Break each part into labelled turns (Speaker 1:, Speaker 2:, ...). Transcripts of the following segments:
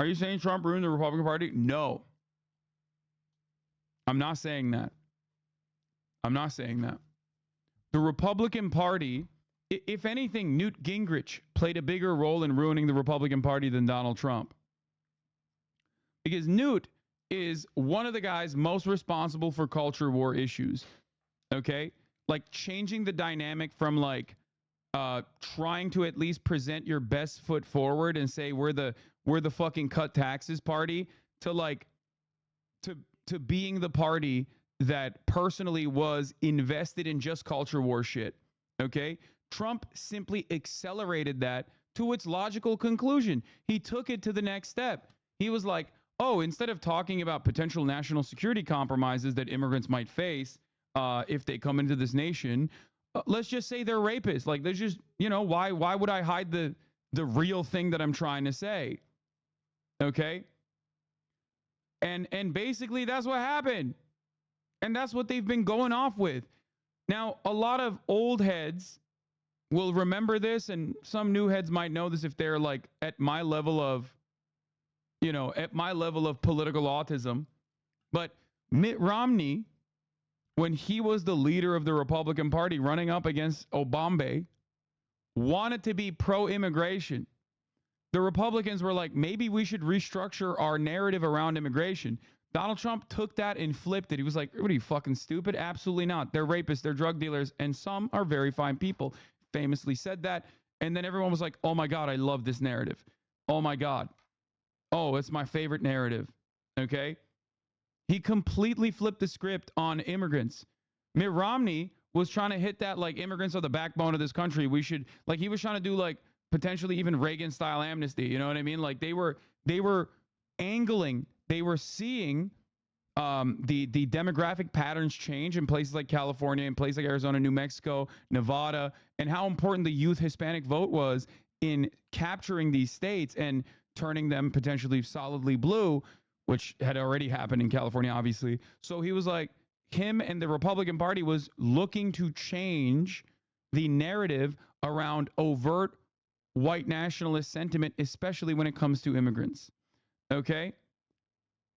Speaker 1: Are you saying Trump ruined the Republican Party? No. I'm not saying that. I'm not saying that. The Republican Party, if anything, Newt Gingrich played a bigger role in ruining the Republican Party than Donald Trump. Because Newt is one of the guys most responsible for culture war issues. Okay? Like changing the dynamic from like trying to at least present your best foot forward and say we're the fucking cut taxes party to like to being the party that personally was invested in just culture war shit. Okay? Trump simply accelerated that to its logical conclusion. He took it to the next step. He was like, oh, instead of talking about potential national security compromises that immigrants might face if they come into this nation, let's just say they're rapists. Like, there's just, why would I hide the real thing that I'm trying to say? Okay? And basically that's what happened. And that's what they've been going off with. Now, a lot of old heads will remember this, and some new heads might know this if they're like at my level of, at my level of political autism. But Mitt Romney, when he was the leader of the Republican Party running up against Obama, wanted to be pro-immigration. The Republicans were like, maybe we should restructure our narrative around immigration. Donald Trump took that and flipped it. He was like, what are you, fucking stupid? Absolutely not. They're rapists, they're drug dealers, and some are very fine people. Famously said that. And then everyone was like, oh my God, I love this narrative. Oh my God. Oh, it's my favorite narrative. Okay? He completely flipped the script on immigrants. Mitt Romney was trying to hit that like immigrants are the backbone of this country. We should, like, he was trying to do like potentially even Reagan style amnesty. You know what I mean? Like they were angling, they were seeing the demographic patterns change in places like California, in places like Arizona, New Mexico, Nevada, and how important the youth Hispanic vote was in capturing these states and turning them potentially solidly blue, which had already happened in California, obviously. So he was like, him and the Republican Party was looking to change the narrative around overt white nationalist sentiment, especially when it comes to immigrants. Okay?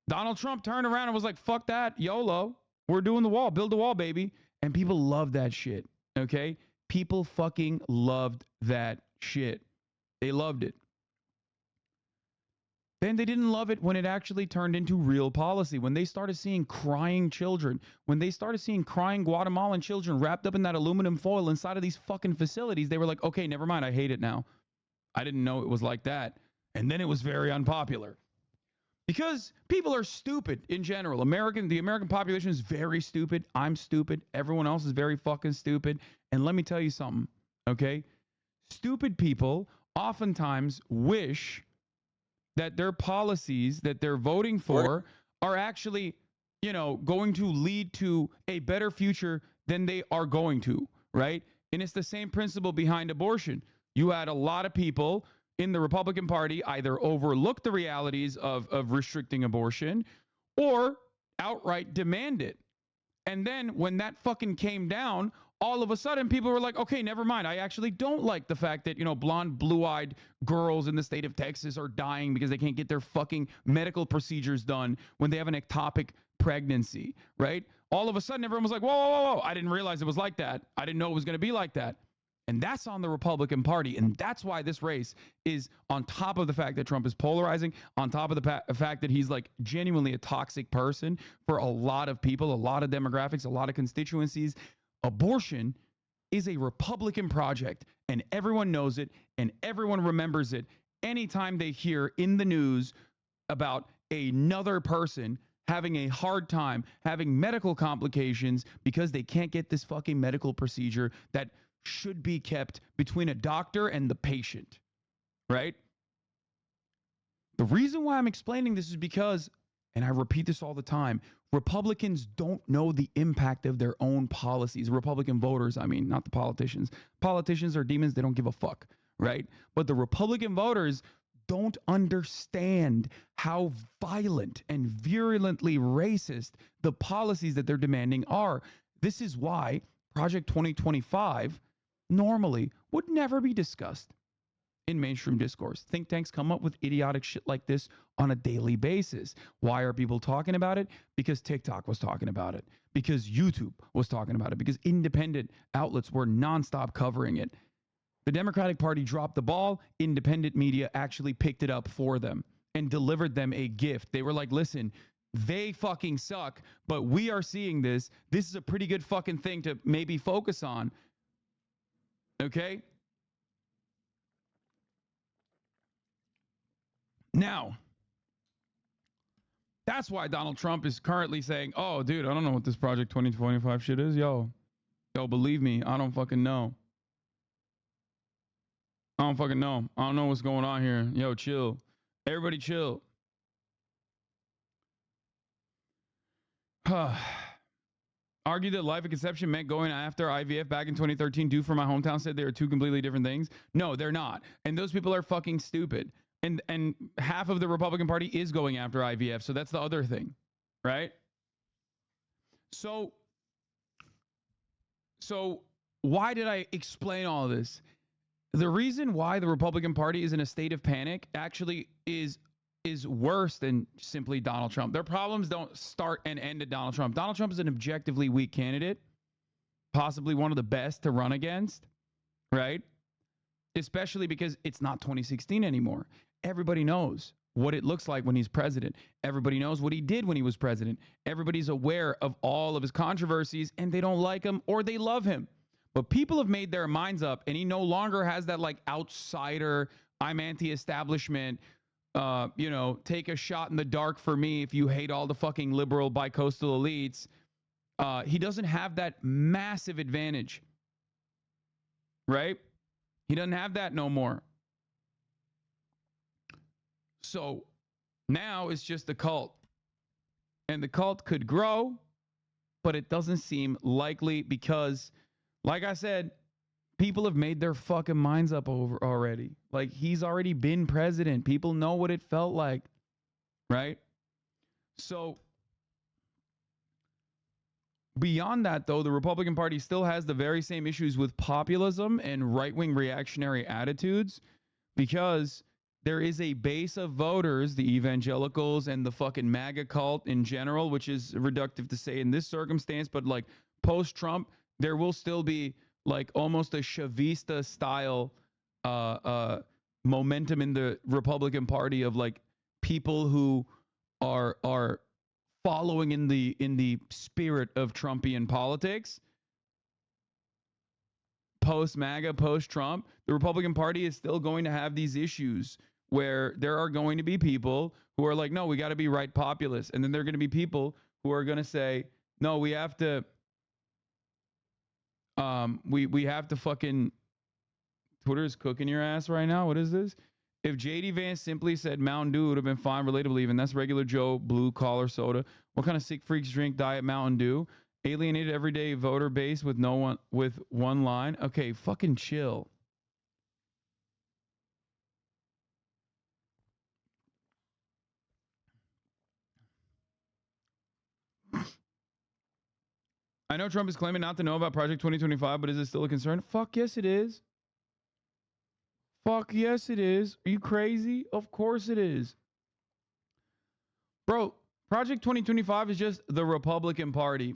Speaker 1: Donald Trump turned around and was like, fuck that, YOLO. We're doing the wall, build the wall, baby. And people love that shit. Okay? People fucking loved that shit. They loved it. Then they didn't love it when it actually turned into real policy. When they started seeing crying children, when they started seeing crying Guatemalan children wrapped up in that aluminum foil inside of these fucking facilities, they were like, okay, never mind, I hate it now. I didn't know it was like that. And then it was very unpopular. Because people are stupid in general. The American population is very stupid. I'm stupid. Everyone else is very fucking stupid. And let me tell you something, okay? Stupid people oftentimes wish that their policies that they're voting for are actually, going to lead to a better future than they are going to, right? And it's the same principle behind abortion. You had a lot of people in the Republican Party either overlook the realities of restricting abortion or outright demand it. And then when that fucking came down, all of a sudden people were like, okay, never mind. I actually don't like the fact that, blonde, blue-eyed girls in the state of Texas are dying because they can't get their fucking medical procedures done when they have an ectopic pregnancy, right? All of a sudden everyone was like, whoa, whoa, whoa, whoa. I didn't realize it was like that. I didn't know it was going to be like that. And that's on the Republican Party. And that's why this race is on top of the fact that Trump is polarizing, on top of the fact that he's like genuinely a toxic person for a lot of people, a lot of demographics, a lot of constituencies. Abortion is a Republican project, and everyone knows it, and everyone remembers it anytime they hear in the news about another person having a hard time, having medical complications because they can't get this fucking medical procedure that should be kept between a doctor and the patient, right? The reason why I'm explaining this is because, and I repeat this all the time, Republicans don't know the impact of their own policies. Republican voters, I mean, not the politicians. Politicians are demons. They don't give a fuck, right? But the Republican voters don't understand how violent and virulently racist the policies that they're demanding are. This is why Project 2025 normally would never be discussed. in mainstream discourse. Think tanks come up with idiotic shit like this on a daily basis. Why are people talking about it? Because TikTok was talking about it, because YouTube was talking about it, because independent outlets were nonstop covering it. The Democratic Party dropped the ball. Independent media actually picked it up for them and delivered them a gift. They were like, listen, they fucking suck, but we are seeing this. This is a pretty good fucking thing to maybe focus on. Okay? Now, that's why Donald Trump is currently saying, oh, dude, I don't know what this Project 2025 shit is. Yo, believe me, I don't fucking know. I don't fucking know. I don't know what's going on here. Yo, chill. Everybody chill. Argue that life at conception meant going after IVF back in 2013 due for my hometown said they are two completely different things. No, they're not. And those people are fucking stupid. And half of the Republican Party is going after IVF. So that's the other thing, right? So why did I explain all this? The reason why the Republican Party is in a state of panic actually is worse than simply Donald Trump. Their problems don't start and end at Donald Trump. Donald Trump is an objectively weak candidate, possibly one of the best to run against, right? Especially because it's not 2016 anymore. Everybody knows what it looks like when he's president. Everybody knows what he did when he was president. Everybody's aware of all of his controversies, and they don't like him or they love him. But people have made their minds up, and he no longer has that like outsider, I'm anti-establishment, take a shot in the dark for me if you hate all the fucking liberal bicoastal elites. He doesn't have that massive advantage, right? He doesn't have that no more. So now it's just a cult. And the cult could grow, but it doesn't seem likely because, like I said, people have made their fucking minds up over already. Like, he's already been president. People know what it felt like, right? So beyond that, though, the Republican Party still has the very same issues with populism and right-wing reactionary attitudes because there is a base of voters, the evangelicals and the fucking MAGA cult in general, which is reductive to say in this circumstance, but like post-Trump, there will still be like almost a Chavista style momentum in the Republican Party of like people who are following in the spirit of Trumpian politics. Post MAGA, post Trump, the Republican Party is still going to have these issues where there are going to be people who are like, no, we got to be right populist, and then there are going to be people who are going to say, no, we have to. We have to fucking. Twitter's cooking your ass right now. What is this? If JD Vance simply said Mountain Dew, it would have been fine, relatable even. That's regular Joe blue collar soda. What kind of sick freaks drink Diet Mountain Dew? Alienated everyday voter base with one line. Okay, fucking chill. I know Trump is claiming not to know about Project 2025, but is it still a concern? Fuck yes, it is. Fuck yes, it is. Are you crazy? Of course it is. Bro, Project 2025 is just the Republican Party